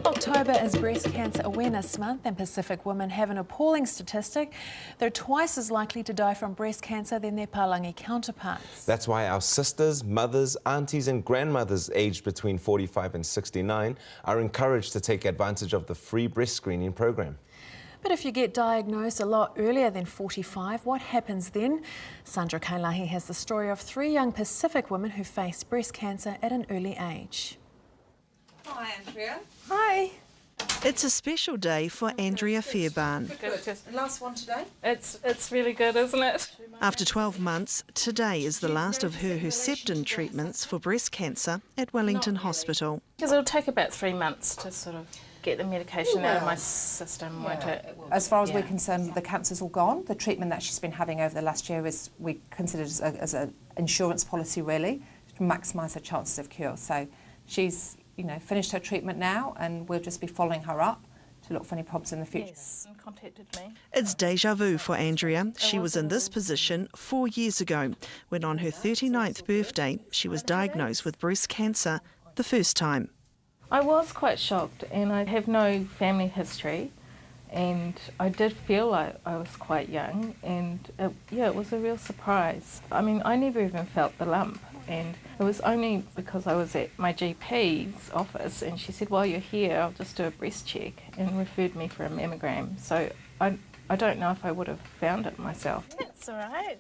October is Breast Cancer Awareness Month, and Pacific women have an appalling statistic. They're twice as likely to die from breast cancer than their Palangi counterparts. That's why our sisters, mothers, aunties and grandmothers aged between 45 and 69 are encouraged to take advantage of the free breast screening program. But if you get diagnosed a lot earlier than 45, what happens then? Sandra Kailahi has the story of 3 young Pacific women who faced breast cancer at an early age. Hi, Andrea. Hi. It's a special day for Andrea Fairbairn. Good. The last one today? It's really good, isn't it? After 12 months, today is the last of her Herceptin treatments for breast cancer at Wellington Hospital. Because it'll take about 3 months to sort of get the medication out of my system, won't it? As far as we're concerned, the cancer's all gone. The treatment that she's been having over the last year is, we consider as an insurance policy, really, to maximise her chances of cure. So she's, finished her treatment now, and we'll just be following her up to look for any problems in the future. Yes, and contacted me. It's déjà vu for Andrea. She was in this position 4 years ago, when on her 39th birthday, she was diagnosed with breast cancer the first time. I was quite shocked, and I have no family history, and I did feel like I was quite young, and it was a real surprise. I mean, I never even felt the lump, and it was only because I was at my GP's office, and she said, while you're here, I'll just do a breast check, and referred me for a mammogram. So I don't know if I would have found it myself. That's all right.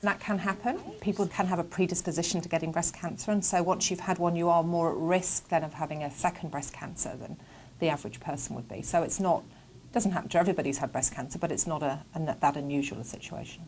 That can happen. People can have a predisposition to getting breast cancer, and so once you've had one, you are more at risk then of having a second breast cancer than the average person would be. So it doesn't happen to everybody who's had breast cancer, but it's not that unusual a situation.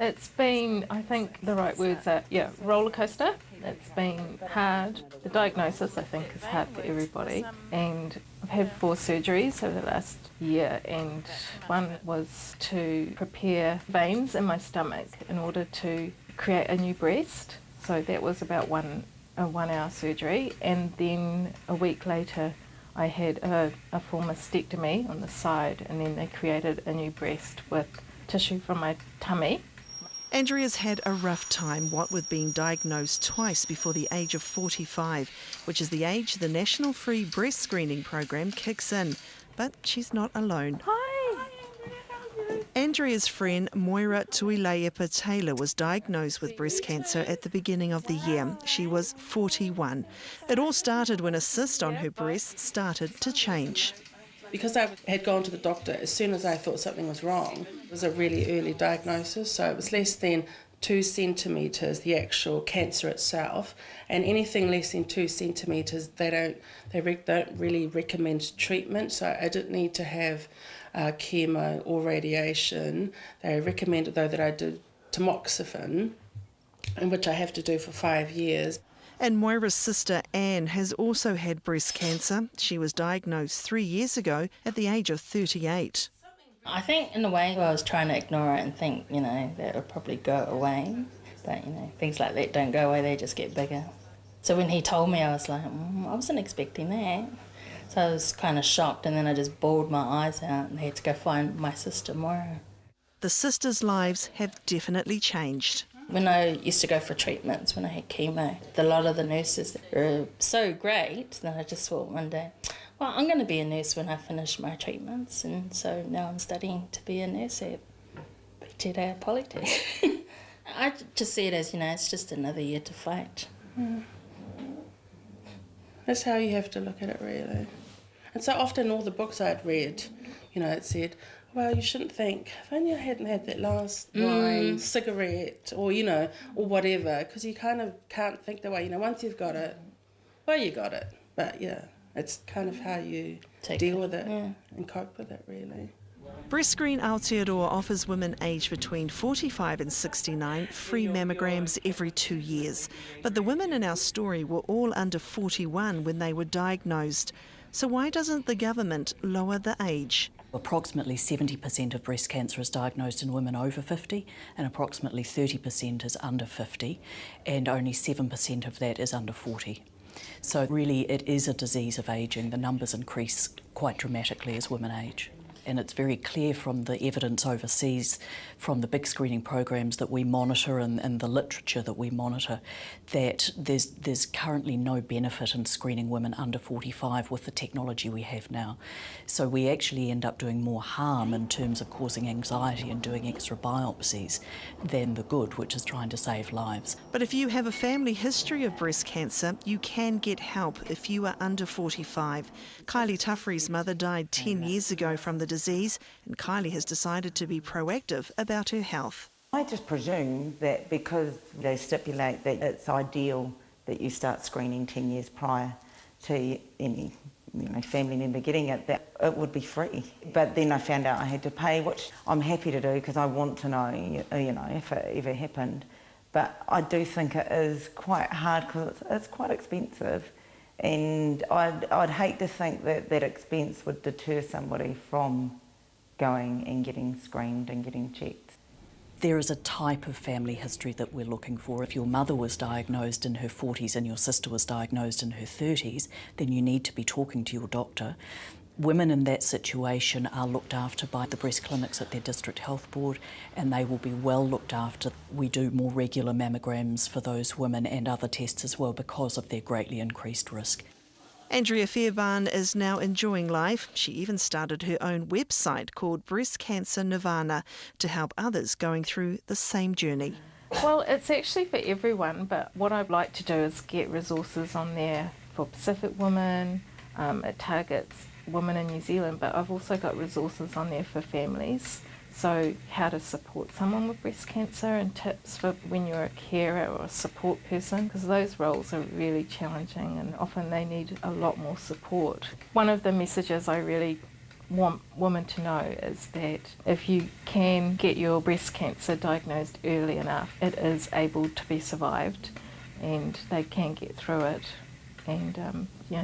It's been, I think the right words are, roller coaster. It's been hard. The diagnosis, I think, is hard for everybody. And I've had 4 surgeries over the last year, and one was to prepare veins in my stomach in order to create a new breast. So that was about a 1-hour surgery. And then a week later, I had a full mastectomy on the side, and then they created a new breast with tissue from my tummy. Andrea's had a rough time, what with being diagnosed twice before the age of 45, which is the age the National Free Breast Screening Program kicks in. But she's not alone. Hi! Andrea's friend Moira Tuilaepa Taylor was diagnosed with breast cancer at the beginning of the year. She was 41. It all started when a cyst on her breast started to change. Because I had gone to the doctor as soon as I thought something was wrong. It was a really early diagnosis, so it was less than 2 centimetres, the actual cancer itself, and anything less than 2 centimetres, they don't really recommend treatment, so I didn't need to have chemo or radiation. They recommended, though, that I do tamoxifen, which I have to do for 5 years. And Moira's sister Anne has also had breast cancer. She was diagnosed 3 years ago at the age of 38. I think in a way I was trying to ignore it and think, that would probably go away. But, things like that don't go away, they just get bigger. So when he told me, I was like, I wasn't expecting that. So I was kind of shocked, and then I just bawled my eyes out and had to go find my sister Moira. The sisters' lives have definitely changed. When I used to go for treatments, when I had chemo, a lot of the nurses were so great that I just thought one day, well, I'm going to be a nurse when I finish my treatments, and so now I'm studying to be a nurse at Pūtera Polytech. I just see it as, it's just another year to fight. That's how you have to look at it, really. And so often all the books I'd read, it said, well, you shouldn't think, if only I hadn't had that last cigarette, or, or whatever, because you kind of can't think the way, once you've got it, well, you got it. But, it's kind of how you deal with it and cope with it, really. Breast Screen Aotearoa offers women aged between 45 and 69 free mammograms every 2 years. But the women in our story were all under 41 when they were diagnosed. So why doesn't the government lower the age? Approximately 70% of breast cancer is diagnosed in women over 50, and approximately 30% is under 50, and only 7% of that is under 40. So really it is a disease of ageing. The numbers increase quite dramatically as women age. And it's very clear from the evidence overseas, from the big screening programs that we monitor and the literature that we monitor, that there's currently no benefit in screening women under 45 with the technology we have now. So we actually end up doing more harm in terms of causing anxiety and doing extra biopsies than the good, which is trying to save lives. But if you have a family history of breast cancer, you can get help if you are under 45. Kylie Tuffrey's mother died 10 years ago from the disease, and Kylie has decided to be proactive about her health. I just presume that because they stipulate that it's ideal that you start screening 10 years prior to any family member getting it, that it would be free. But then I found out I had to pay, which I'm happy to do because I want to know, if it ever happened. But I do think it is quite hard because it's quite expensive, and I'd hate to think that that expense would deter somebody from going and getting screened and getting checked. There is a type of family history that we're looking for. If your mother was diagnosed in her 40s and your sister was diagnosed in her 30s, then you need to be talking to your doctor. Women in that situation are looked after by the breast clinics at their district health board, and they will be well looked after. We do more regular mammograms for those women and other tests as well because of their greatly increased risk. Andrea Fairbairn is now enjoying life. She even started her own website called Breast Cancer Nirvana to help others going through the same journey. Well, it's actually for everyone, but what I'd like to do is get resources on there for Pacific women. It targets women in New Zealand, but I've also got resources on there for families. So how to support someone with breast cancer and tips for when you're a carer or a support person, because those roles are really challenging and often they need a lot more support. One of the messages I really want women to know is that if you can get your breast cancer diagnosed early enough, it is able to be survived and they can get through it, and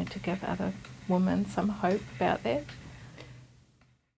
to give other women some hope about that.